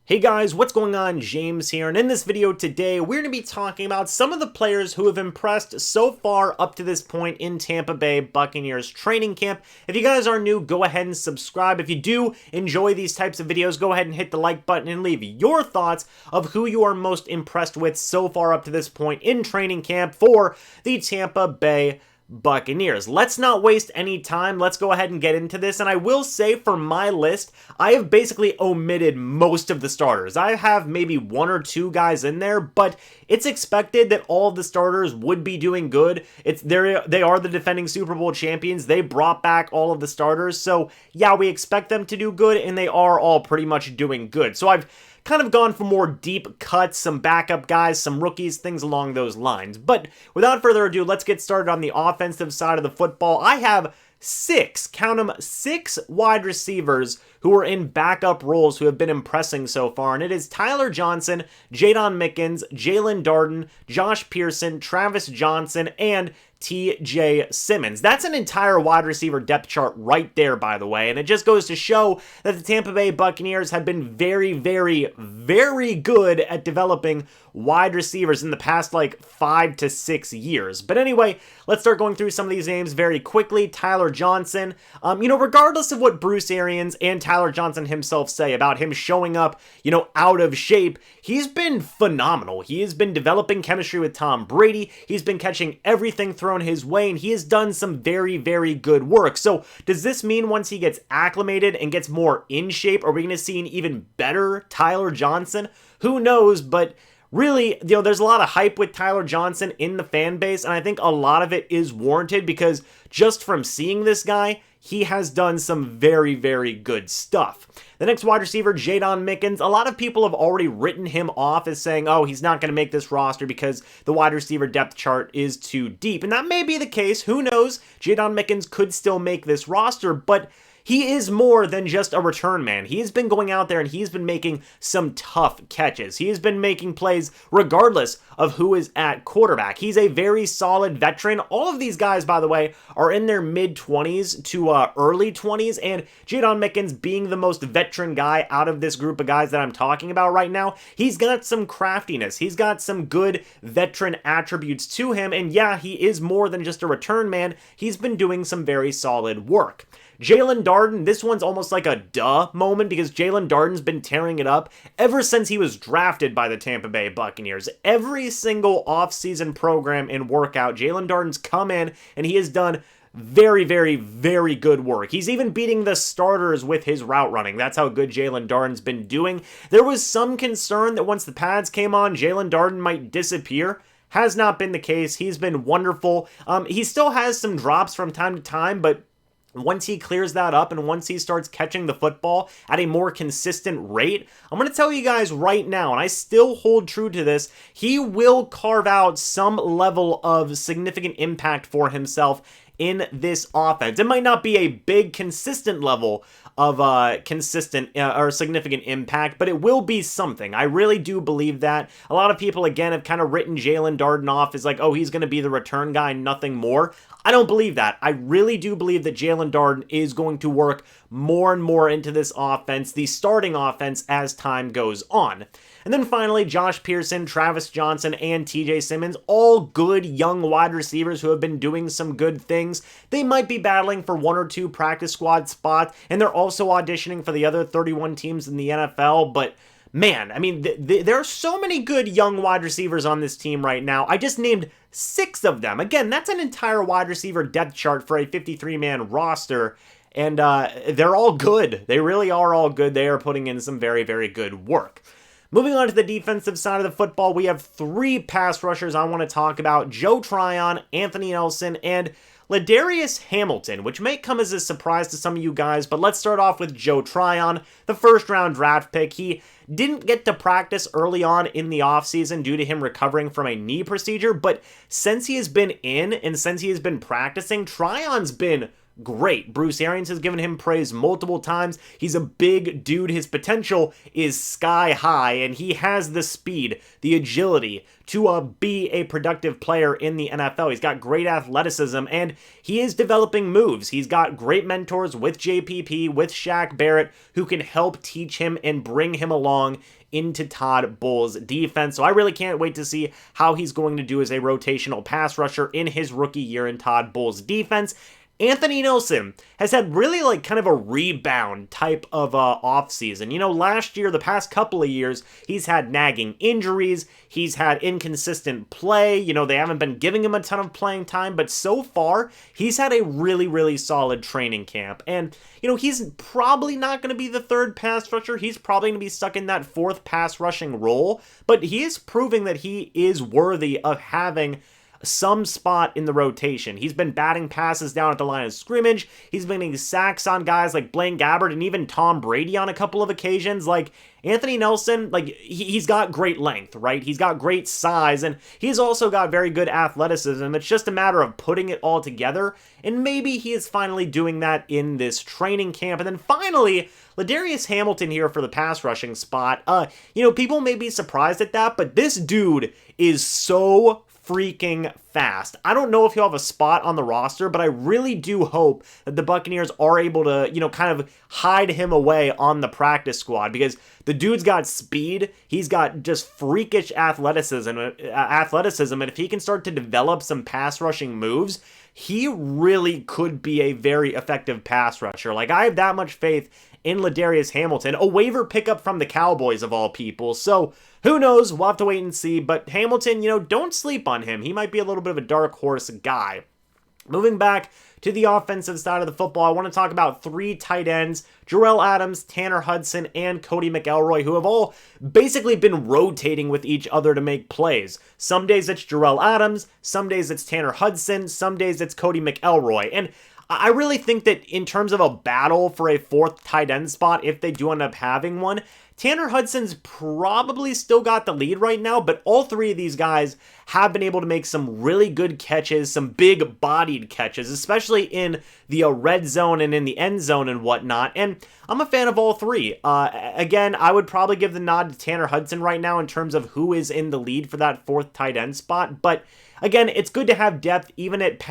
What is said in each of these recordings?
Hey guys, what's going on? James here, and in this video today, we're going to be talking about some of the players who have impressed so far up to this point in Tampa Bay Buccaneers training camp. If you guys are new, go ahead and subscribe. If you do enjoy these types of videos, go ahead and hit the like button and leave your thoughts of who you are most impressed with so far up to this point in training camp for the Tampa Bay Buccaneers. Let's not waste any time. Let's go ahead and get into this. And I will say for my list, I have basically omitted most of the starters. I have maybe one or two guys in there, but it's expected that all of the starters would be doing good. They are the defending Super Bowl champions. They brought back all of the starters. So yeah, we expect them to do good, and they are all pretty much doing good. So I've kind of gone for more deep cuts, some backup guys, some rookies, things along those lines. But without further ado, let's get started on the offensive side of the football. I have count them, six wide receivers who are in backup roles who have been impressing so far, and it is Tyler Johnson, Jadon Mickens, JAELON DARDEN, Josh Pearson, Travis Johnson, and TJ Simmons. That's an entire wide receiver depth chart right there, by the way, and it just goes to show that the Tampa Bay Buccaneers have been very, very, very good at developing wide receivers in the past like 5 to 6 years. But anyway, let's start going through some of these names very quickly. Tyler Johnson, regardless of what Bruce Arians and Tyler Johnson himself say about him showing up, out of shape, he's been phenomenal. He has been developing chemistry with Tom Brady. He's been catching everything thrown his way, and he has done some very, very good work. So does this mean once he gets acclimated and gets more in shape, are we going to see an even better Tyler Johnson? Who knows, but really, there's a lot of hype with Tyler Johnson in the fan base, and I think a lot of it is warranted because just from seeing this guy, he has done some very, very good stuff. The next wide receiver, Jadon Mickens, a lot of people have already written him off as saying, oh, he's not going to make this roster because the wide receiver depth chart is too deep. And that may be the case. Who knows? Jadon Mickens could still make this roster, but he is more than just a return man. He has been going out there and he's been making some tough catches. He has been making plays regardless of who is at quarterback. He's a very solid veteran. All of these guys, by the way, are in their mid-20s to early 20s, and Jadon Mickens being the most veteran guy out of this group of guys that I'm talking about right now, he's got some craftiness. He's got some good veteran attributes to him, and yeah, he is more than just a return man. He's been doing some very solid work. JAELON DARDEN, this one's almost like a duh moment because JAELON DARDEN's been tearing it up ever since he was drafted by the Tampa Bay Buccaneers. Every single offseason program and workout, JAELON DARDEN's come in and he has done very, very, very good work. He's even beating the starters with his route running. That's how good JAELON DARDEN's been doing. There was some concern that once the pads came on, JAELON DARDEN might disappear. Has not been the case. He's been wonderful. He still has some drops from time to time, but once he clears that up and once he starts catching the football at a more consistent rate, I'm going to tell you guys right now, and I still hold true to this, he will carve out some level of significant impact for himself in this offense. It might not be a big, consistent level of or significant impact, but it will be something. I really do believe that. A lot of people, again, have kind of written JAELON DARDEN off as like, oh, he's going to be the return guy, nothing more. I don't believe that. I really do believe that JAELON DARDEN is going to work more and more into this offense, the starting offense, as time goes on. And then finally, Josh Pearson, Travis Johnson, and TJ Simmons, all good young wide receivers who have been doing some good things. They might be battling for one or two practice squad spots, and they're also auditioning for the other 31 teams in the NFL, but man, I mean, there are so many good young wide receivers on this team right now. I just named 6 of them. Again, that's an entire wide receiver depth chart for a 53-man roster, and they're all good. They really are all good. They are putting in some very, very good work. Moving on to the defensive side of the football, we have 3 pass rushers I want to talk about: Joe Tryon, Anthony Nelson, and Ladarius Hamilton, which may come as a surprise to some of you guys, but let's start off with Joe Tryon, the first-round draft pick. He didn't get to practice early on in the offseason due to him recovering from a knee procedure, but since he has been in and since he has been practicing, Tryon's been great. Bruce Arians has given him praise multiple times. He's a big dude. His potential is sky high, and he has the speed, the agility to be a productive player in the NFL. He's got great athleticism, and he is developing moves. He's got great mentors with JPP, with Shaq Barrett, who can help teach him and bring him along into Todd Bowles' defense. So I really can't wait to see how he's going to do as a rotational pass rusher in his rookie year in Todd Bowles' defense. Anthony Nelson has had really like kind of a rebound type of offseason. You know, last year, the past couple of years, he's had nagging injuries. He's had inconsistent play. You know, they haven't been giving him a ton of playing time, but so far, he's had a really, really solid training camp. And, you know, he's probably not going to be the third pass rusher. He's probably going to be stuck in that fourth pass rushing role, but he is proving that he is worthy of having some spot in the rotation. He's been batting passes down at the line of scrimmage. He's been getting sacks on guys like Blaine Gabbert and even Tom Brady on a couple of occasions. Like, Anthony Nelson, like, he's got great length, right? He's got great size, and he's also got very good athleticism. It's just a matter of putting it all together, and maybe he is finally doing that in this training camp. And then finally, Ladarius Hamilton here for the pass rushing spot. You know, people may be surprised at that, but this dude is so freaking fast. I don't know if he'll have a spot on the roster, but I really do hope that the Buccaneers are able to, you know, kind of hide him away on the practice squad, because the dude's got speed. He's got just freakish athleticism, and if he can start to develop some pass rushing moves, he really could be a very effective pass rusher. Like, I have that much faith in Ladarius Hamilton, a waiver pickup from the Cowboys of all people. So who knows? We'll have to wait and see. But Hamilton, you know, don't sleep on him. He might be a little bit of a dark horse guy. Moving back to the offensive side of the football, I want to talk about three tight ends, Jerrell Adams, Tanner Hudson, and Cody McElroy, who have all basically been rotating with each other to make plays. Some days it's Jerrell Adams, some days it's Tanner Hudson, some days it's Cody McElroy. And I really think that in terms of a battle for a fourth tight end spot, if they do end up having one, Tanner Hudson's probably still got the lead right now, but all three of these guys have been able to make some really good catches, some big-bodied catches, especially in the red zone and in the end zone and whatnot, and I'm a fan of all three. Again, I would probably give the nod to Tanner Hudson right now in terms of who is in the lead for that fourth tight end spot, but again, it's good to have depth even at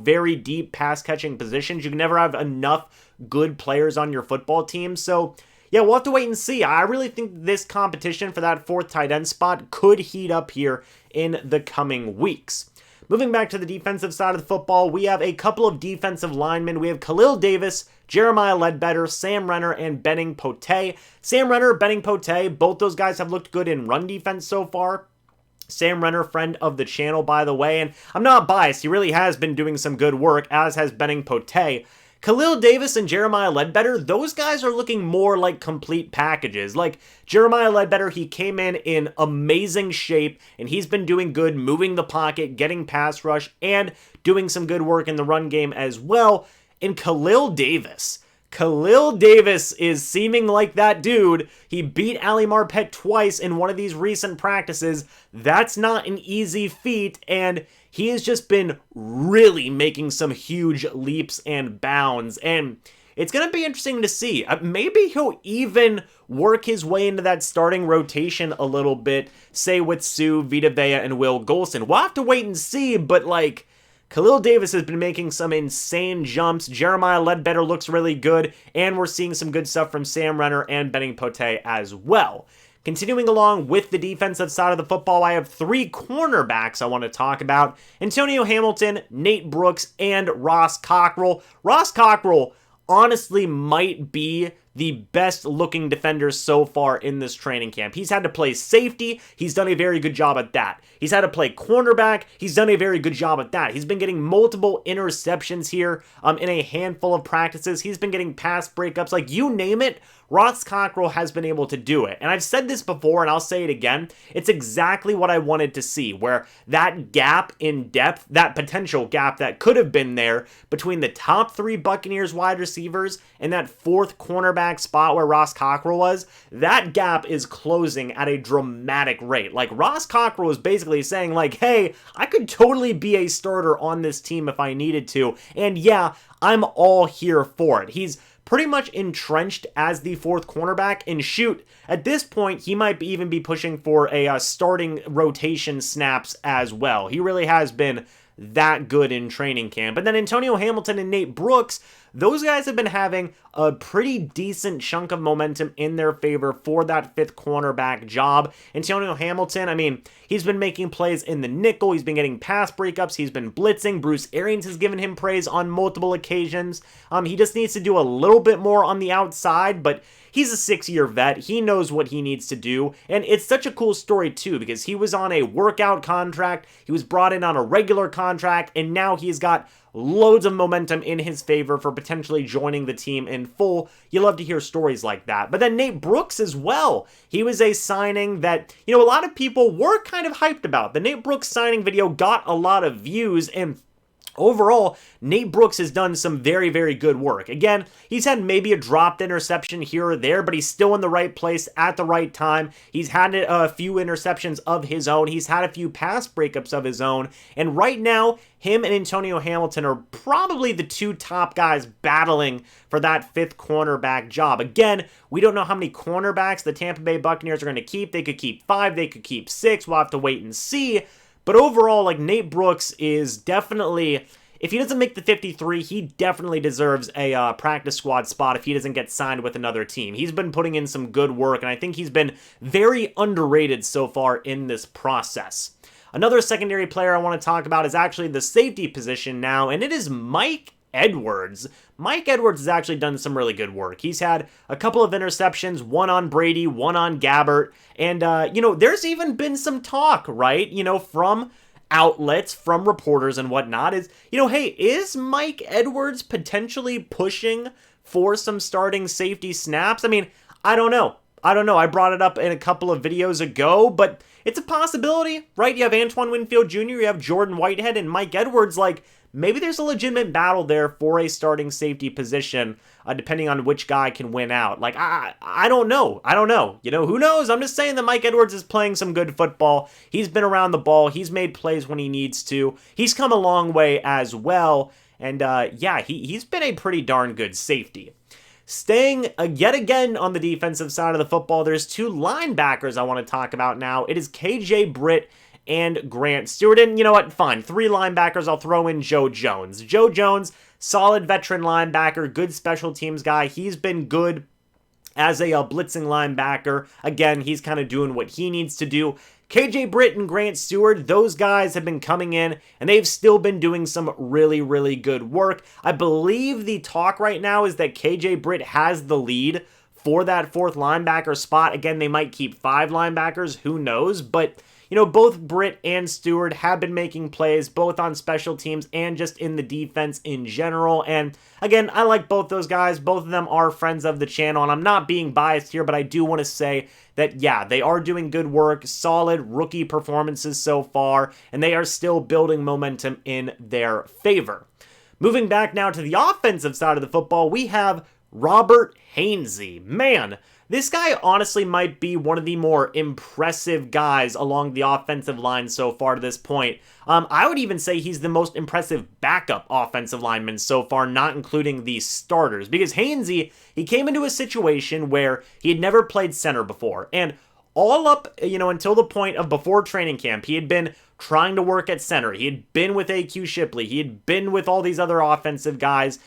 very deep pass-catching positions. You can never have enough good players on your football team, so yeah, we'll have to wait and see. I really think this competition for that fourth tight end spot could heat up here in the coming weeks. Moving back to the defensive side of the football, we have a couple of defensive linemen. We have Khalil Davis, Jeremiah Ledbetter, Sam Renner, and Benning Pote. Sam Renner, Benning Pote, both those guys have looked good in run defense so far. Sam Renner, friend of the channel, by the way, and I'm not biased. He really has been doing some good work, as has Benning Pote. Khalil Davis and Jeremiah Ledbetter, those guys are looking more like complete packages. Like, Jeremiah Ledbetter, he came in amazing shape, and he's been doing good, moving the pocket, getting pass rush, and doing some good work in the run game as well. And Khalil Davis is seeming like that dude. He beat Ali Marpet twice in one of these recent practices. That's not an easy feat, and he has just been really making some huge leaps and bounds, and it's going to be interesting to see. Maybe he'll even work his way into that starting rotation a little bit, say with Sue, Vita Vea, and Will Golson. We'll have to wait and see, but like, Khalil Davis has been making some insane jumps. Jeremiah Ledbetter looks really good, and we're seeing some good stuff from Sam Renner and Benning Pote as well. Continuing along with the defensive side of the football, I have three cornerbacks I want to talk about. Antonio Hamilton, Nate Brooks, and Ross Cockrell. Ross Cockrell honestly might be the best looking defender so far in this training camp. He's had to play safety. He's done a very good job at that. He's had to play cornerback. He's done a very good job at that. He's been getting multiple interceptions here in a handful of practices. He's been getting pass breakups. Like, you name it, Ross Cockrell has been able to do it. And I've said this before, and I'll say it again. It's exactly what I wanted to see, where that gap in depth, that potential gap that could have been there between the top three Buccaneers wide receivers and that fourth cornerback cornerback spot where Ross Cockrell was, that gap is closing at a dramatic rate. Like, Ross Cockrell is basically saying, like, hey, I could totally be a starter on this team if I needed to, and yeah, I'm all here for it. He's pretty much entrenched as the fourth cornerback, and shoot, at this point, he might even be pushing for a starting rotation snaps as well. He really has been that good in training camp. And then Antonio Hamilton and Nate Brooks, those guys have been having a pretty decent chunk of momentum in their favor for that fifth cornerback job. Antonio Hamilton, I mean, he's been making plays in the nickel. He's been getting pass breakups. He's been blitzing. Bruce Arians has given him praise on multiple occasions. He just needs to do a little bit more on the outside, but he's a 6-year vet. He knows what he needs to do, and it's such a cool story, too, because he was on a workout contract, he was brought in on a regular contract, and now he's got loads of momentum in his favor for potentially joining the team in full. You love to hear stories like that. But then Nate Brooks as well. He was a signing that, you know, a lot of people were kind of hyped about. The Nate Brooks signing video got a lot of views, and overall, Nate Brooks has done some very, very good work. Again, he's had maybe a dropped interception here or there, but he's still in the right place at the right time. He's had a few interceptions of his own. He's had a few pass breakups of his own. And right now, him and Antonio Hamilton are probably the two top guys battling for that fifth cornerback job. Again, we don't know how many cornerbacks the Tampa Bay Buccaneers are going to keep. They could keep 5, they could keep 6. We'll have to wait and see. But overall, like, Nate Brooks is definitely, if he doesn't make the 53, he definitely deserves a practice squad spot if he doesn't get signed with another team. He's been putting in some good work, and I think he's been very underrated so far in this process. Another secondary player I want to talk about is actually the safety position now, and it is Mike Edwards. Mike Edwards has actually done some really good work. He's had a couple of interceptions, one on Brady, one on Gabbert, and, you know, there's even been some talk, right, you know, from outlets, from reporters and whatnot, is, you know, hey, is Mike Edwards potentially pushing for some starting safety snaps? I mean, I don't know. I brought it up in a couple of videos ago, but it's a possibility, right? You have Antoine Winfield Jr., you have Jordan Whitehead, and Mike Edwards, like, maybe there's a legitimate battle there for a starting safety position, depending on which guy can win out. Like, I don't know. You know, who knows? I'm just saying that Mike Edwards is playing some good football. He's been around the ball. He's made plays when he needs to. He's come a long way as well. And, yeah, he's been a pretty darn good safety. Staying yet again on the defensive side of the football, there's two linebackers I want to talk about now. It is KJ Britt and Grant Stuard. And you know what? Fine. 3 linebackers. I'll throw in Joe Jones. Joe Jones, solid veteran linebacker, good special teams guy. He's been good as a blitzing linebacker. Again, he's kind of doing what he needs to do. KJ Britt and Grant Stuard, those guys have been coming in, and they've still been doing some really, really good work. I believe the talk right now is that KJ Britt has the lead for that fourth linebacker spot. Again, they might keep 5 linebackers, who knows, but you know, both Britt and Stuard have been making plays, both on special teams and just in the defense in general. And again, I like both those guys. Both of them are friends of the channel, and I'm not being biased here, but I do want to say that, yeah, they are doing good work, solid rookie performances so far, and they are still building momentum in their favor. Moving back now to the offensive side of the football, we have Robert Hainsey. Man, this guy honestly might be one of the more impressive guys along the offensive line so far to this point. I would even say he's the most impressive backup offensive lineman so far, not including the starters. Because Hainsey, he came into a situation where he had never played center before. And all up, you know, until the point of before training camp, he had been trying to work at center. He had been with A.Q. Shipley. He had been with all these other offensive guys,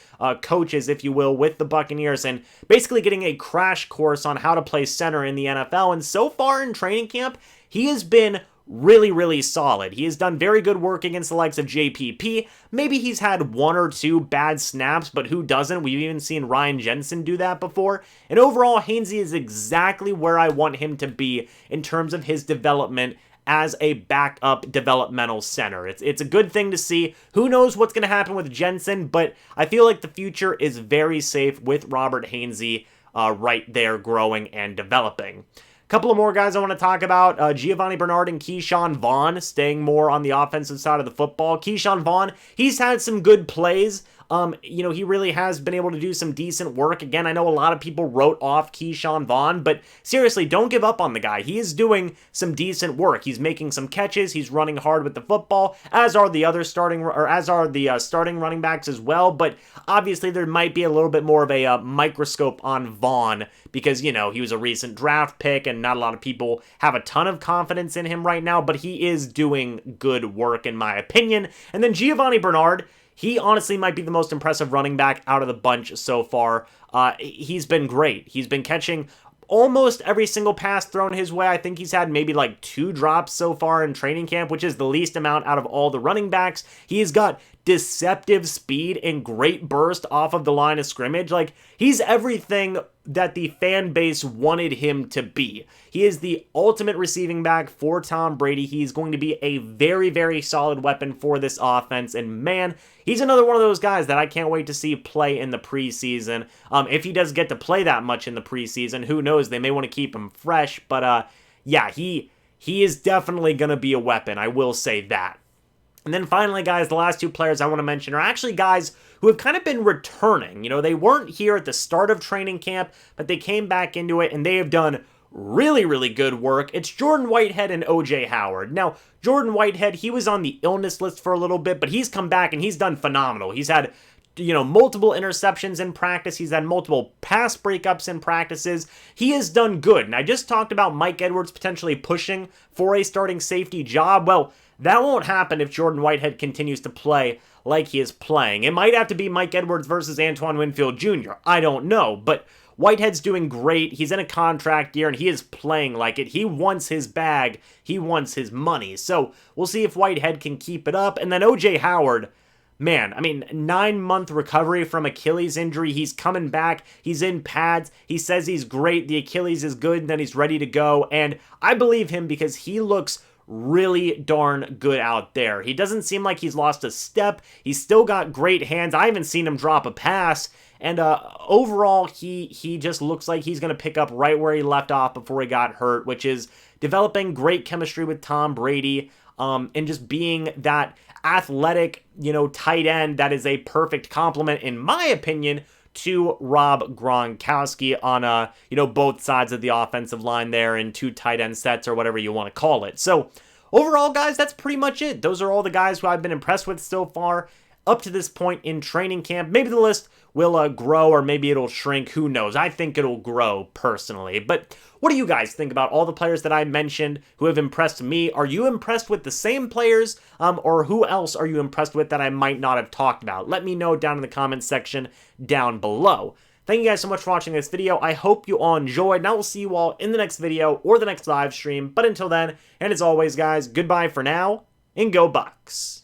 coaches, if you will, with the Buccaneers, and basically getting a crash course on how to play center in the NFL. And so far in training camp, he has been really, really solid. He has done very good work against the likes of JPP. Maybe he's had 1 or 2 bad snaps, but who doesn't? We've even seen Ryan Jensen do that before. And overall, Hainsey is exactly where I want him to be in terms of his development as a backup developmental center. It's a good thing to see. Who knows what's going to happen with Jensen, but I feel like the future is very safe with Robert Hainsey right there growing and developing. Couple of more guys I want to talk about. Giovanni Bernard and Keshawn Vaughn, staying more on the offensive side of the football. Keshawn Vaughn, he's had some good plays You know, he really has been able to do some decent work. Again, I know a lot of people wrote off Keshawn Vaughn, but seriously, don't give up on the guy. He is doing some decent work. He's making some catches. He's running hard with the football, as are the other starting running backs as well. But obviously, there might be a little bit more of a microscope on Vaughn because, you know, he was a recent draft pick and not a lot of people have a ton of confidence in him right now, but he is doing good work in my opinion. And then Giovanni Bernard, he honestly might be the most impressive running back out of the bunch so far. He's been great. He's been catching almost every single pass thrown his way. I think he's had maybe like 2 drops so far in training camp, which is the least amount out of all the running backs. He's got deceptive speed and great burst off of the line of scrimmage. Like, he's everything that the fan base wanted him to be. He is the ultimate receiving back for Tom Brady. He's going to be a very, very solid weapon for this offense. And man, he's another one of those guys that I can't wait to see play in the preseason. If he does get to play that much in the preseason, who knows? They may want to keep him fresh. But yeah, he is definitely going to be a weapon. I will say that. And then finally, guys, the last 2 players I want to mention are actually guys who have kind of been returning. You know, they weren't here at the start of training camp, but they came back into it, and they have done really, really good work. It's Jordan Whitehead and O.J. Howard. Now, Jordan Whitehead, he was on the illness list for a little bit, but he's come back, and he's done phenomenal. He's had, you know, multiple interceptions in practice. He's had multiple pass breakups in practices. He has done good. And I just talked about Mike Edwards potentially pushing for a starting safety job. Well, that won't happen if Jordan Whitehead continues to play like he is playing. It might have to be Mike Edwards versus Antoine Winfield Jr. I don't know, but Whitehead's doing great. He's in a contract year, and he is playing like it. He wants his bag. He wants his money. So we'll see if Whitehead can keep it up. And then O.J. Howard, man, I mean, 9-month recovery from Achilles injury. He's coming back. He's in pads. He says he's great. The Achilles is good, and then he's ready to go. And I believe him because he looks really darn good out there. He doesn't seem like he's lost a step. He's still got great hands. I haven't seen him drop a pass. And overall, he just looks like he's going to pick up right where he left off before he got hurt, which is developing great chemistry with Tom Brady, and just being that athletic, you know, tight end that is a perfect complement, in my opinion, to Rob Gronkowski on, you know, both sides of the offensive line there in 2 tight end sets or whatever you want to call it. So overall, guys, that's pretty much it. Those are all the guys who I've been impressed with so far up to this point in training camp. Maybe the list will grow, or maybe it'll shrink. Who knows? I think it'll grow personally. But what do you guys think about all the players that I mentioned who have impressed me? Are you impressed with the same players, or who else are you impressed with that I might not have talked about? Let me know down in the comments section down below. Thank you guys so much for watching this video. I hope you all enjoyed, and I will see you all in the next video or the next live stream. But until then, and as always, guys, goodbye for now, and go Bucs.